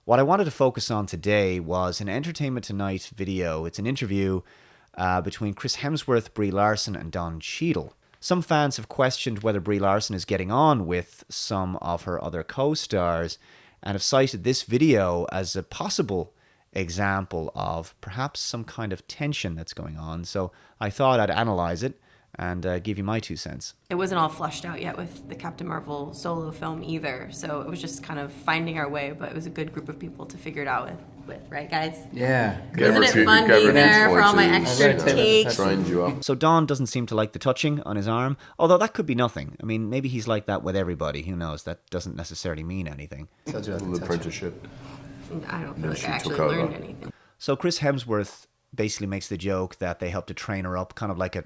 What I wanted to focus on today was an Entertainment Tonight video. It's an interview between Chris Hemsworth, Brie Larson, and Don Cheadle. Some fans have questioned whether Brie Larson is getting on with some of her other co-stars and have cited this video as a possible example of perhaps some kind of tension that's going on. So I thought I'd analyze it and give you my 2 cents. It wasn't all flushed out yet with the Captain Marvel solo film either, so it was just kind of finding our way, but it was a good group of people to figure it out with, right guys? Yeah. Isn't it fun being there for all my extra takes? Trained you up. So Don doesn't seem to like the touching on his arm, although that could be nothing. I mean, maybe he's like that with everybody. Who knows? That doesn't necessarily mean anything. The apprenticeship. I don't feel like she I actually took over. learned anything. So Chris Hemsworth basically makes the joke that they helped to train her up, kind of like an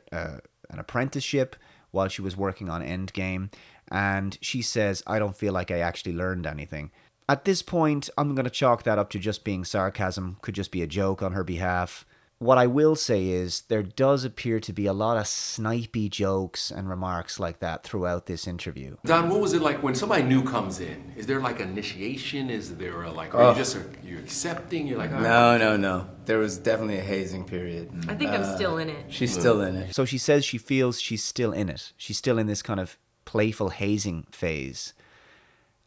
apprenticeship while she was working on Endgame. And she says, I don't feel like I actually learned anything. At this point, I'm going to chalk that up to just being sarcasm, could just be a joke on her behalf. What I will say is there does appear to be a lot of snipey jokes and remarks like that throughout this interview. Don, what was it like when somebody new comes in? Is there like initiation? Is there a like, are you accepting? You're like, No. There was definitely a hazing period. I think I'm still in it. She's still in it. So she says she feels she's still in it. She's still in this kind of playful hazing phase.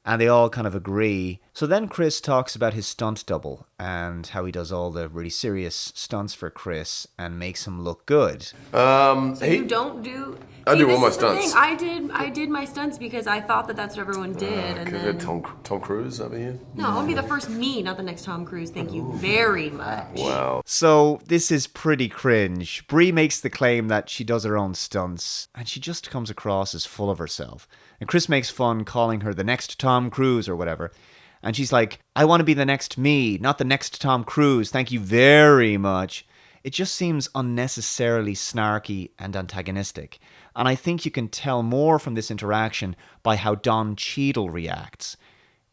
And they all kind of agree. So then Chris talks about his stunt double and how he does all the really serious stunts for Chris and makes him look good. So you don't do... I do all my this is the stunts. thing. I did my stunts because I thought that that's what everyone did. And Could then... Tom Cruise over here? No, I'll be the first me, not the next Tom Cruise. Thank you very much. Wow. So this is pretty cringe. Brie makes the claim that she does her own stunts and she just comes across as full of herself. And Chris makes fun calling her the next Tom Cruise or whatever. And she's like, I want to be the next me, not the next Tom Cruise. Thank you very much. It just seems unnecessarily snarky and antagonistic. And I think you can tell more from this interaction by how Don Cheadle reacts.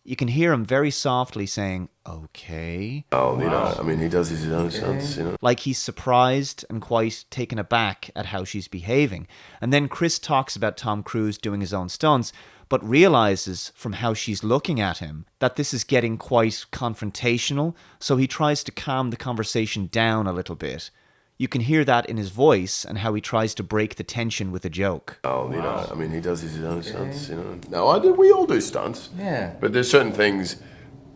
You can hear him very softly saying, okay. Oh, you know, I mean, he does his own stunts, you know. Like he's surprised and quite taken aback at how she's behaving. And then Chris talks about Tom Cruise doing his own stunts, but realizes from how she's looking at him that this is getting quite confrontational, so he tries to calm the conversation down a little bit. You can hear that in his voice and how he tries to break the tension with a joke. Oh, you know, I mean, he does his own stunts, you know. No, we all do stunts. Yeah. But there's certain things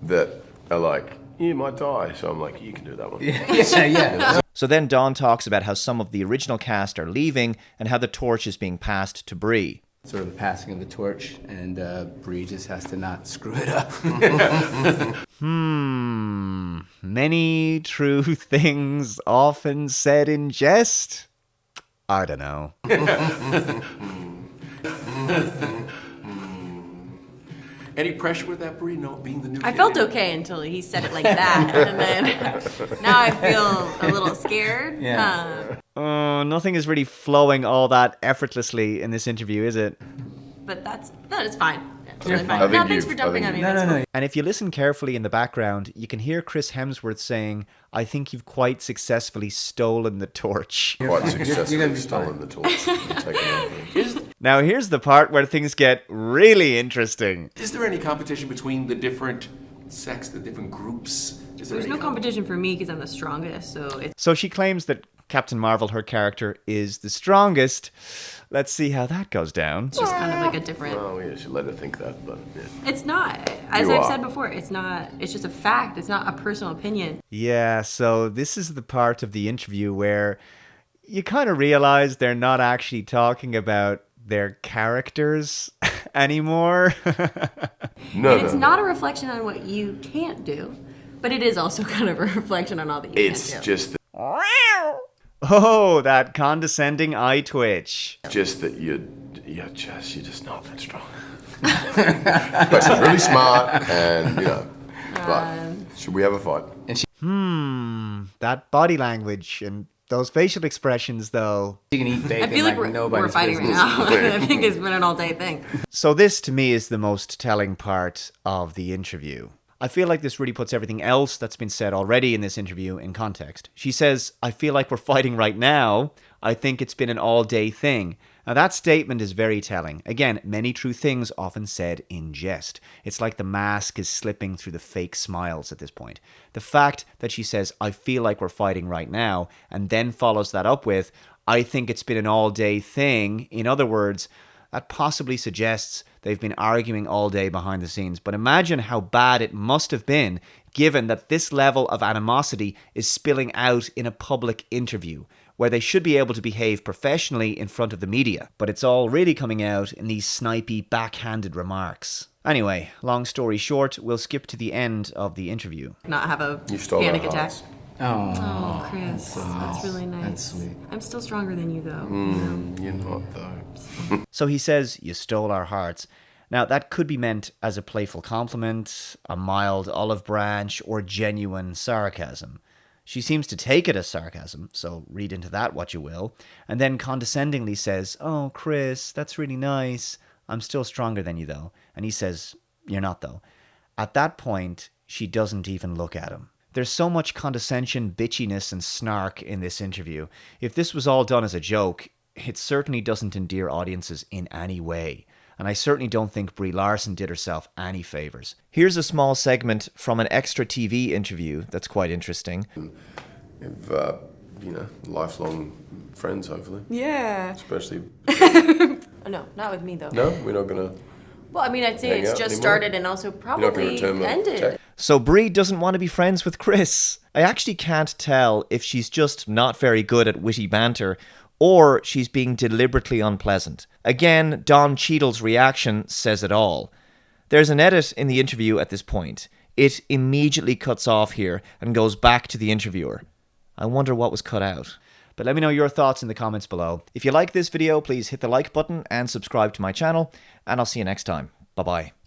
that are like, you might die. So I'm like, you can do that one. Yeah. So then Don talks about how some of the original cast are leaving and how the torch is being passed to Brie. Sort of the passing of the torch, and Brie just has to not screw it up. Many true things often said in jest? I don't know. any pressure with that, Brie? No, being the new I kid? felt okay until he said it like that, and then now I feel a little scared. Yeah. Nothing is really flowing all that effortlessly in this interview, is it? But it's fine. It's really I fine. think No, thanks you've- for I jumping think on me. you- That's cool. And if you listen carefully in the background, you can hear Chris Hemsworth saying, I think you've quite successfully stolen the torch. Quite You're successfully gonna be stolen the torch and taken over. Now here's the part where things get really interesting. Is there any competition between the different sects, the different groups? Is there There's any no competition for me because I'm the strongest, so it's So she claims that Captain Marvel, her character, is the strongest. Let's see how that goes down. just kind of like a different... Oh, yeah, should let her think that, but yeah. It's not. As You I've are. said before, it's not. It's just a fact. It's not a personal opinion. Yeah, so this is the part of the interview where you kind of realize they're not actually talking about their characters anymore. No, And it's no, not a reflection on what you can't do, but it is also kind of a reflection on all that you it's can't do. just Oh, that condescending eye twitch. that you're just not that strong. But she's really smart, and But should we have a fight? That body language and those facial expressions, though. You can eat I bacon feel like like we're nobody's fighting business. right now. I think it's been an all-day thing. So this, to me, is the most telling part of the interview. I feel like this really puts everything else that's been said already in this interview in context. She says, I feel like we're fighting right now. I think it's been an all-day thing. Now that statement is very telling. Again, many true things often said in jest. It's like the mask is slipping through the fake smiles at this point. The fact that she says, I feel like we're fighting right now, and then follows that up with, I think it's been an all-day thing. In other words, that possibly suggests they've been arguing all day behind the scenes. But imagine how bad it must have been, given that this level of animosity is spilling out in a public interview, where they should be able to behave professionally in front of the media. But it's all really coming out in these snipey, backhanded remarks. Anyway, long story short, we'll skip to the end of the interview. Not have a You stole panic our attack. hearts. Oh, Chris, that's really nice. That's sweet. I'm still stronger than you, though. You're not, though. So he says, you stole our hearts. Now, that could be meant as a playful compliment, a mild olive branch, or genuine sarcasm. She seems to take it as sarcasm, so read into that what you will, and then condescendingly says, oh, Chris, that's really nice. I'm still stronger than you, though. And he says, you're not, though. At that point, she doesn't even look at him. There's so much condescension, bitchiness, and snark in this interview. If this was all done as a joke, it certainly doesn't endear audiences in any way. And I certainly don't think Brie Larson did herself any favours. Here's a small segment from an extra TV interview that's quite interesting. If, lifelong friends, hopefully. Yeah. Especially. Oh, no, not with me, though. No, we're not gonna. Well, I mean, I'd say Hang it's out just anymore? started and also You're not gonna probably return my ended. text? So Brie doesn't want to be friends with Chris. I actually can't tell if she's just not very good at witty banter or she's being deliberately unpleasant. Again, Don Cheadle's reaction says it all. There's an edit in the interview at this point. It immediately cuts off here and goes back to the interviewer. I wonder what was cut out. But let me know your thoughts in the comments below. If you like this video, please hit the like button and subscribe to my channel, and I'll see you next time. Bye-bye.